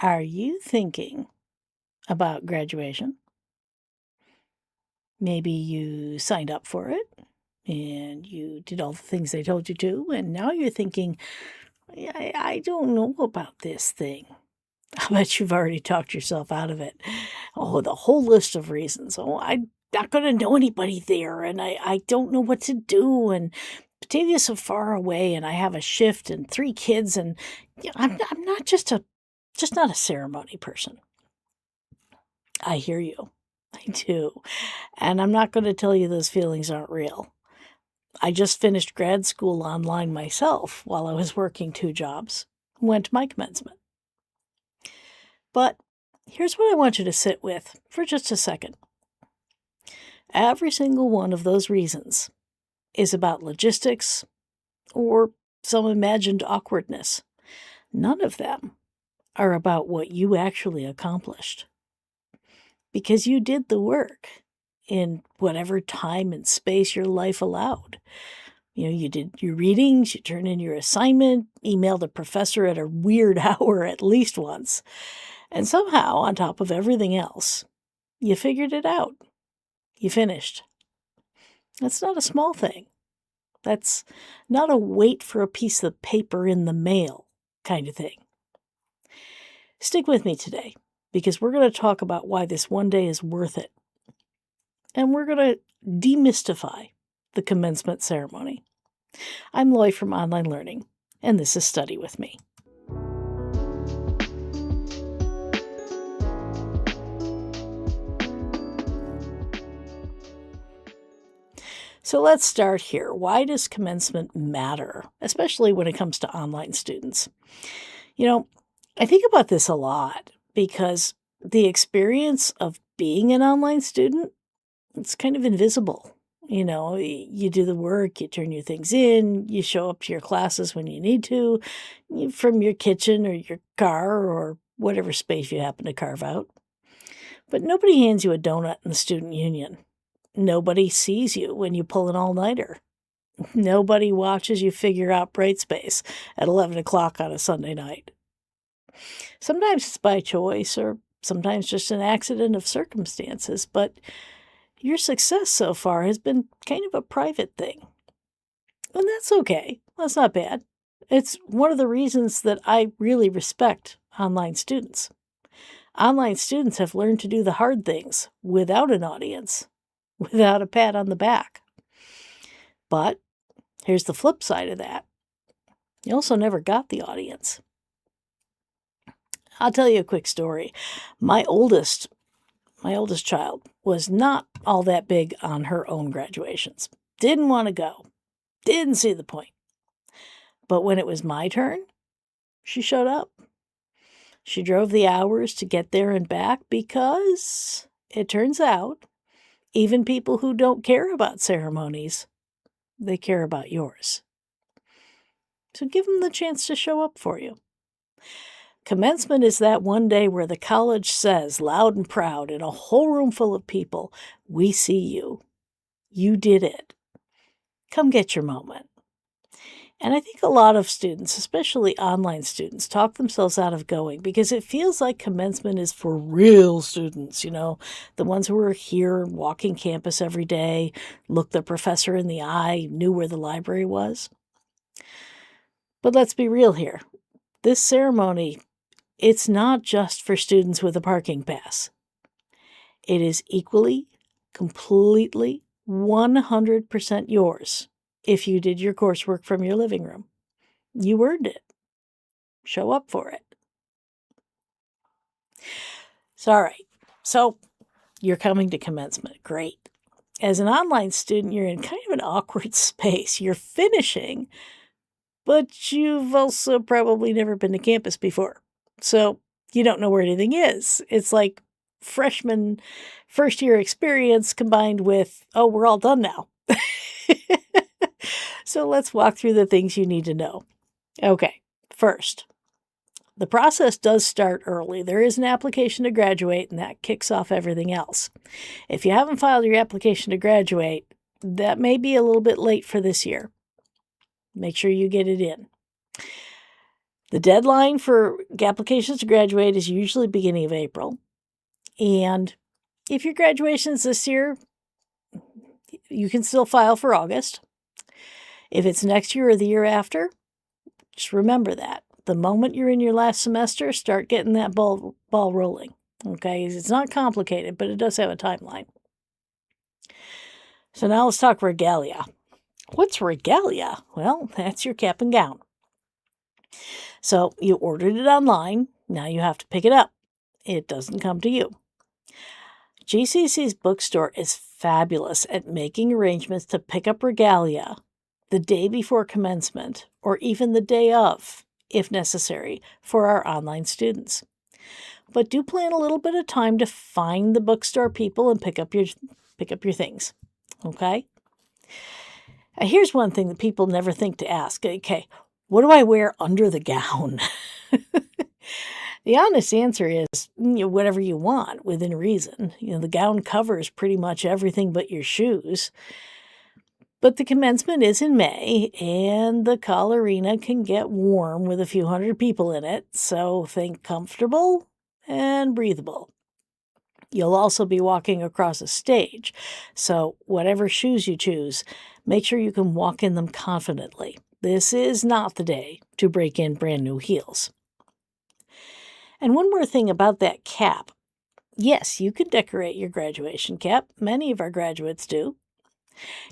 Are you thinking about graduation? Maybe you signed up for it and you did all the things they told you to, and now you're thinking, I don't know about this thing. I bet you've already talked yourself out of it. Oh, the whole list of reasons. Oh, I'm not going to know anybody there, and I don't know what to do, and Batavia's so far away, and I have a shift and 3 kids, and I'm not just not a ceremony person. I hear you. I do. And I'm not going to tell you those feelings aren't real. I just finished grad school online myself while I was working 2 jobs. Went to my commencement. But here's what I want you to sit with for just a second. Every single one of those reasons is about logistics or some imagined awkwardness. None of them are about what you actually accomplished. Because you did the work in whatever time and space your life allowed. You did your readings, you turned in your assignment, emailed a professor at a weird hour at least once. And somehow, on top of everything else, you figured it out. You finished. That's not a small thing. That's not a wait for a piece of paper in the mail kind of thing. Stick with me today, because we're going to talk about why this one day is worth it. And we're going to demystify the commencement ceremony. I'm Loy from Online Learning, and this is Study With Me. So let's start here. Why does commencement matter, especially when it comes to online students? I think about this a lot because the experience of being an online student, it's kind of invisible. You do the work, you turn your things in, you show up to your classes when you need to, from your kitchen or your car or whatever space you happen to carve out. But nobody hands you a donut in the student union. Nobody sees you when you pull an all-nighter. Nobody watches you figure out Brightspace at 11 o'clock on a Sunday night. Sometimes it's by choice or sometimes just an accident of circumstances, but your success so far has been kind of a private thing. And that's okay. That's not bad. It's one of the reasons that I really respect online students. Online students have learned to do the hard things without an audience, without a pat on the back. But here's the flip side of that. You also never got the audience. I'll tell you a quick story. My oldest child was not all that big on her own graduations. Didn't want to go. Didn't see the point. But when it was my turn, she showed up. She drove the hours to get there and back because it turns out even people who don't care about ceremonies, they care about yours. So give them the chance to show up for you. Commencement is that one day where the college says, loud and proud, in a whole room full of people, we see you. You did it. Come get your moment. And I think a lot of students, especially online students, talk themselves out of going because it feels like commencement is for real students, the ones who are here walking campus every day, looked the professor in the eye, knew where the library was. But let's be real here. This ceremony, it's not just for students with a parking pass. It is equally, completely, 100% yours if you did your coursework from your living room. You earned it. Show up for it. All right. So you're coming to commencement. Great. As an online student, you're in kind of an awkward space. You're finishing, but you've also probably never been to campus before. So you don't know where anything is. It's like freshman first year experience combined with, oh, we're all done now. So let's walk through the things you need to know. Okay, first, the process does start early. There is an application to graduate, and that kicks off everything else. If you haven't filed your application to graduate, that may be a little bit late for this year. Make sure you get it in. The deadline for applications to graduate is usually beginning of April. And if your graduation is this year, you can still file for August. If it's next year or the year after, just remember that. The moment you're in your last semester, start getting that ball rolling. Okay, it's not complicated, but it does have a timeline. So now let's talk regalia. What's regalia? Well, that's your cap and gown. So you ordered it online. Now you have to pick it up. It doesn't come to you. GCC's bookstore is fabulous at making arrangements to pick up regalia the day before commencement or even the day of, if necessary, for our online students. But do plan a little bit of time to find the bookstore people and pick up your things. Okay? Here's one thing that people never think to ask. Okay, what do I wear under the gown? The honest answer is whatever you want within reason. The gown covers pretty much everything but your shoes. But the commencement is in May, and the Call Arena can get warm with a few hundred people in it, so think comfortable and breathable. You'll also be walking across a stage, so whatever shoes you choose, make sure you can walk in them confidently. This is not the day to break in brand new heels. And one more thing about that cap. Yes, you can decorate your graduation cap. Many of our graduates do.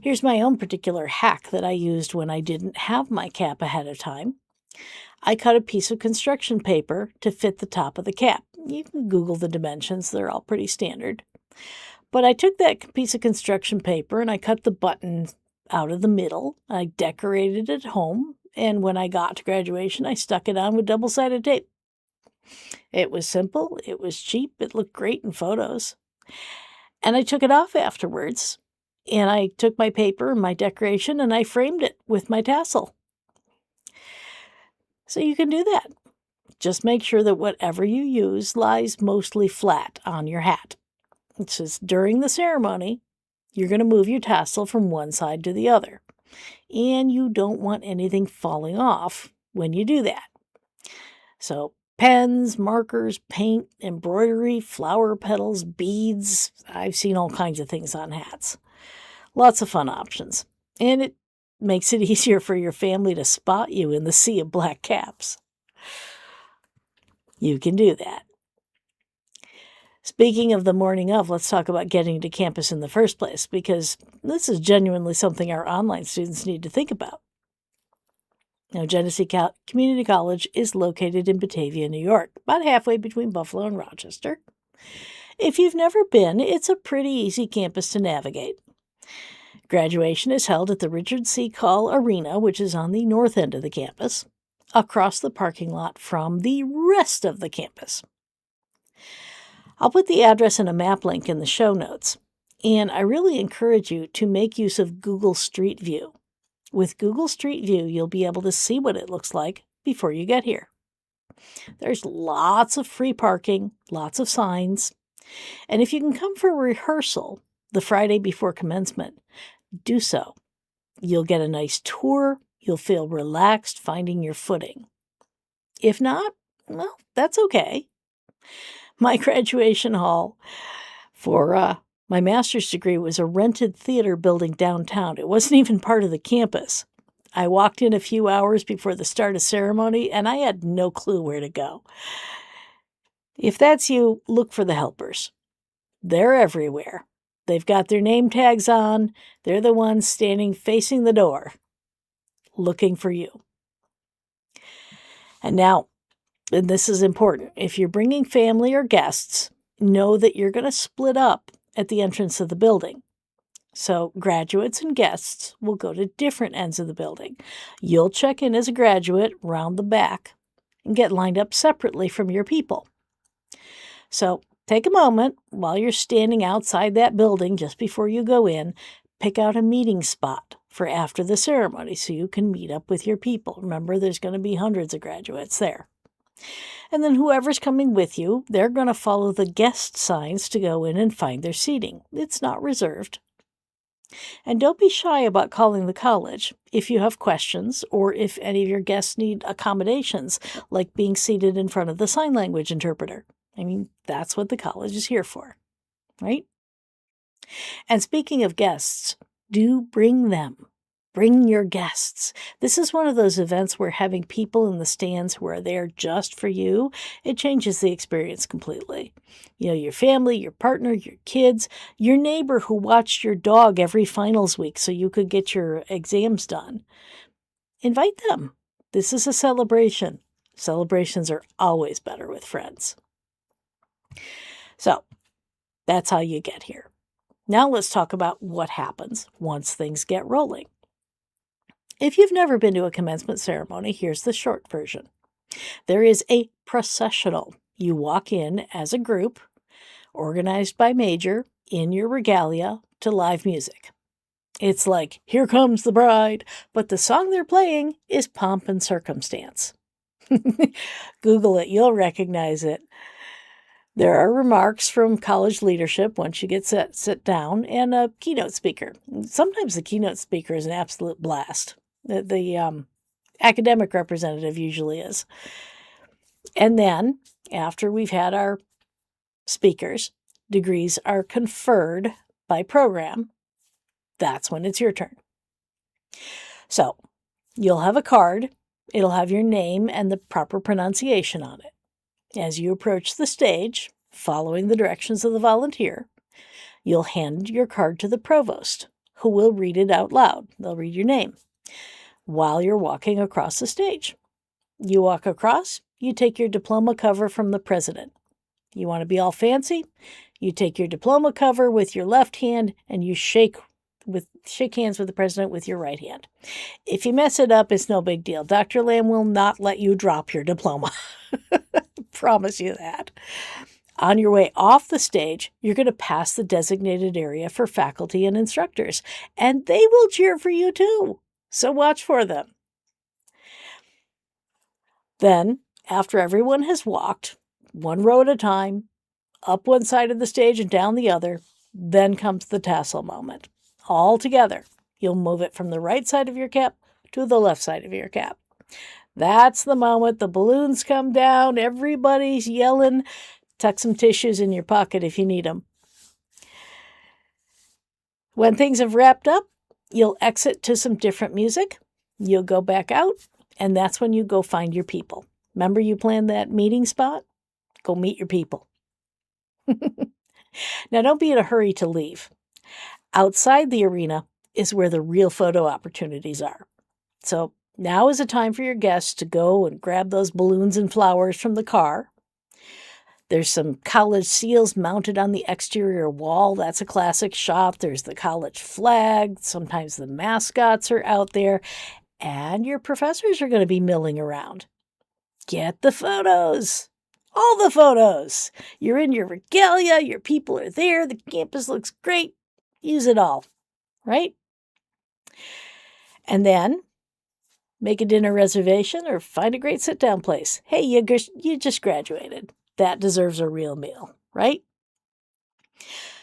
Here's my own particular hack that I used when I didn't have my cap ahead of time. I cut a piece of construction paper to fit the top of the cap. You can Google the dimensions, they're all pretty standard. But I took that piece of construction paper and I cut the button out of the middle. I decorated it at home, and when I got to graduation, I stuck it on with double-sided tape. It was simple, it was cheap, it looked great in photos. And I took it off afterwards. And I took my paper and my decoration and I framed it with my tassel. So you can do that. Just make sure that whatever you use lies mostly flat on your hat. It says during the ceremony, you're going to move your tassel from one side to the other. And you don't want anything falling off when you do that. So pens, markers, paint, embroidery, flower petals, beads. I've seen all kinds of things on hats. Lots of fun options. And it makes it easier for your family to spot you in the sea of black caps. You can do that. Speaking of the morning of, let's talk about getting to campus in the first place, because this is genuinely something our online students need to think about. Now, Genesee Community College is located in Batavia, New York, about halfway between Buffalo and Rochester. If you've never been, it's a pretty easy campus to navigate. Graduation is held at the Richard C. Call Arena, which is on the north end of the campus, across the parking lot from the rest of the campus. I'll put the address and a map link in the show notes, and I really encourage you to make use of Google Street View. With Google Street View, you'll be able to see what it looks like before you get here. There's lots of free parking, lots of signs, and if you can come for a rehearsal the Friday before commencement, do so. You'll get a nice tour. You'll feel relaxed finding your footing. If not, well, that's okay. My graduation hall for my master's degree was a rented theater building downtown. It wasn't even part of the campus. I walked in a few hours before the start of ceremony, and I had no clue where to go. If that's you, look for the helpers. They're everywhere. They've got their name tags on. They're the ones standing facing the door, looking for you. And now, and this is important, if you're bringing family or guests, know that you're going to split up at the entrance of the building. So graduates and guests will go to different ends of the building. You'll check in as a graduate round the back and get lined up separately from your people. So take a moment while you're standing outside that building just before you go in, pick out a meeting spot for after the ceremony so you can meet up with your people. Remember, there's going to be hundreds of graduates there. And then whoever's coming with you, they're going to follow the guest signs to go in and find their seating. It's not reserved. And don't be shy about calling the college if you have questions or if any of your guests need accommodations, like being seated in front of the sign language interpreter. I mean, that's what the college is here for, right? And speaking of guests, do bring them. Bring your guests. This is one of those events where having people in the stands who are there just for you, it changes the experience completely. You know, your family, your partner, your kids, your neighbor who watched your dog every finals week so you could get your exams done. Invite them. This is a celebration. Celebrations are always better with friends. So, that's how you get here. Now let's talk about what happens once things get rolling. If you've never been to a commencement ceremony, here's the short version. There is a processional. You walk in as a group, organized by major, in your regalia to live music. It's like, "Here Comes the Bride," but the song they're playing is Pomp and Circumstance. Google it, you'll recognize it. There are remarks from college leadership once you get sit down, and a keynote speaker. Sometimes the keynote speaker is an absolute blast. The academic representative usually is. And then, after we've had our speakers, degrees are conferred by program. That's when it's your turn. So, you'll have a card. It'll have your name and the proper pronunciation on it. As you approach the stage, following the directions of the volunteer, you'll hand your card to the provost, who will read it out loud. They'll read your name while you're walking across the stage. You walk across, you take your diploma cover from the president. You want to be all fancy? You take your diploma cover with your left hand and you shake hands with the president with your right hand. If you mess it up, it's no big deal. Dr. Lamb will not let you drop your diploma. Promise you that. On your way off the stage, you're going to pass the designated area for faculty and instructors, and they will cheer for you too. So watch for them. Then, after everyone has walked, one row at a time, up one side of the stage and down the other, then comes the tassel moment. All together, you'll move it from the right side of your cap to the left side of your cap. That's the moment the balloons come down, everybody's yelling. Tuck some tissues in your pocket if you need them. When things have wrapped up, you'll exit to some different music. You'll go back out, and that's when you go find your people. Remember you planned that meeting spot? Go meet your people. Now, don't be in a hurry to leave. Outside the arena is where the real photo opportunities are. So now is a time for your guests to go and grab those balloons and flowers from the car. There's some college seals mounted on the exterior wall. That's a classic shot. There's the college flag. Sometimes the mascots are out there. And your professors are going to be milling around. Get the photos. All the photos. You're in your regalia. Your people are there. The campus looks great. Use it all, right? And then make a dinner reservation or find a great sit-down place. Hey, you just graduated. That deserves a real meal, right?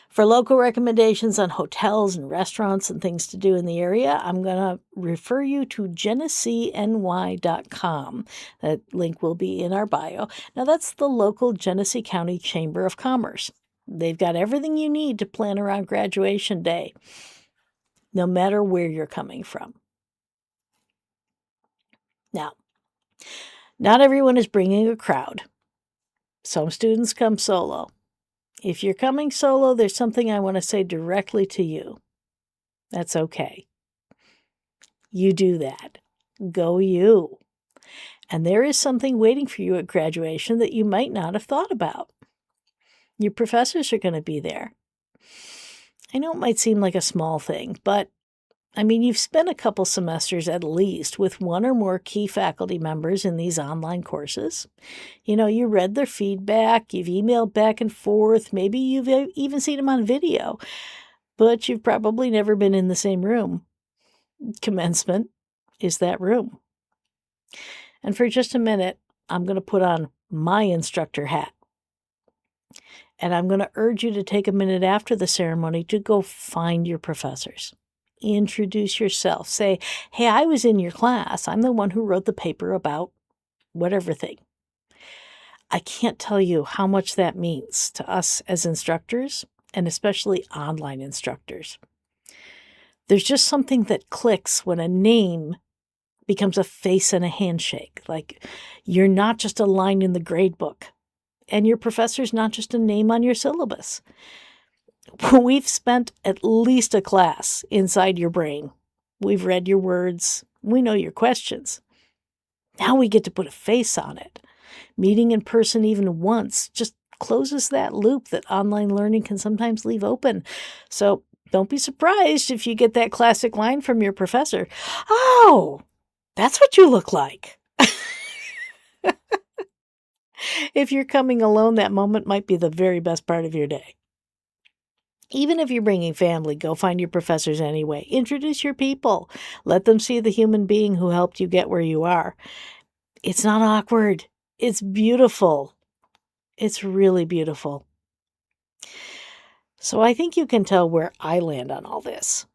For local recommendations on hotels and restaurants and things to do in the area, I'm going to refer you to GeneseeNY.com. That link will be in our bio. Now, that's the local Genesee County Chamber of Commerce. They've got everything you need to plan around graduation day, no matter where you're coming from. Now, not everyone is bringing a crowd. Some students come solo. If you're coming solo, there's something I want to say directly to you. That's okay. You do that. Go you. And there is something waiting for you at graduation that you might not have thought about. Your professors are going to be there. I know it might seem like a small thing, but you've spent a couple semesters at least with one or more key faculty members in these online courses. You read their feedback, you've emailed back and forth, maybe you've even seen them on video, but you've probably never been in the same room. Commencement is that room. And for just a minute, I'm going to put on my instructor hat. And I'm going to urge you to take a minute after the ceremony to go find your professors. introduce yourself. Say, hey, I was in your class. I'm the one who wrote the paper about whatever thing. I can't tell you how much that means to us as instructors, and especially online instructors. There's just something that clicks when a name becomes a face and a handshake. Like, you're not just a line in the grade book, and your professor's not just a name on your syllabus. We've spent at least a class inside your brain. We've read your words. We know your questions. Now we get to put a face on it. Meeting in person even once just closes that loop that online learning can sometimes leave open. So don't be surprised if you get that classic line from your professor. Oh, that's what you look like. If you're coming alone, that moment might be the very best part of your day. Even if you're bringing family, go find your professors anyway. Introduce your people. Let them see the human being who helped you get where you are. It's not awkward. It's beautiful. It's really beautiful. So I think you can tell where I land on all this.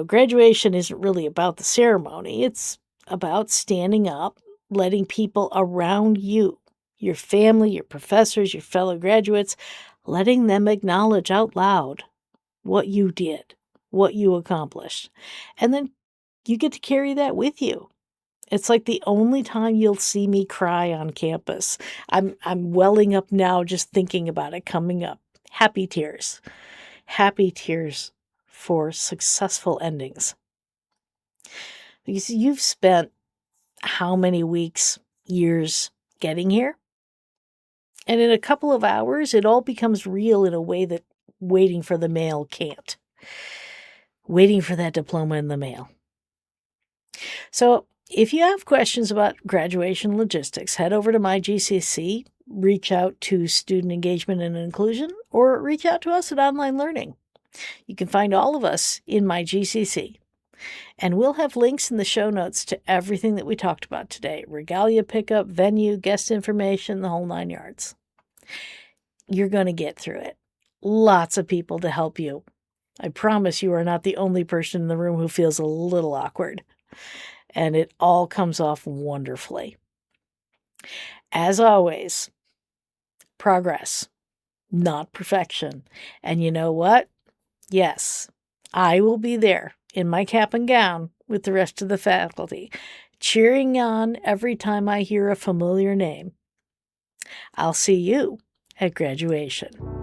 Graduation isn't really about the ceremony. It's about standing up, letting people around you, your family, your professors, your fellow graduates, letting them acknowledge out loud what you did, what you accomplished. And then you get to carry that with you. It's like the only time you'll see me cry on campus. I'm welling up now just thinking about it coming up. Happy tears. Happy tears for successful endings. Because you've spent how many weeks, years getting here? And in a couple of hours, it all becomes real in a way that waiting for the mail can't. Waiting for that diploma in the mail. So if you have questions about graduation logistics, head over to my GCC, reach out to Student Engagement and Inclusion, or reach out to us at Online Learning. You can find all of us in my GCC. And we'll have links in the show notes to everything that we talked about today. Regalia pickup, venue, guest information, the whole 9 yards. You're going to get through it. Lots of people to help you. I promise you are not the only person in the room who feels a little awkward. And it all comes off wonderfully. As always, progress, not perfection. And you know what? Yes, I will be there in my cap and gown with the rest of the faculty, cheering on every time I hear a familiar name. I'll see you at graduation.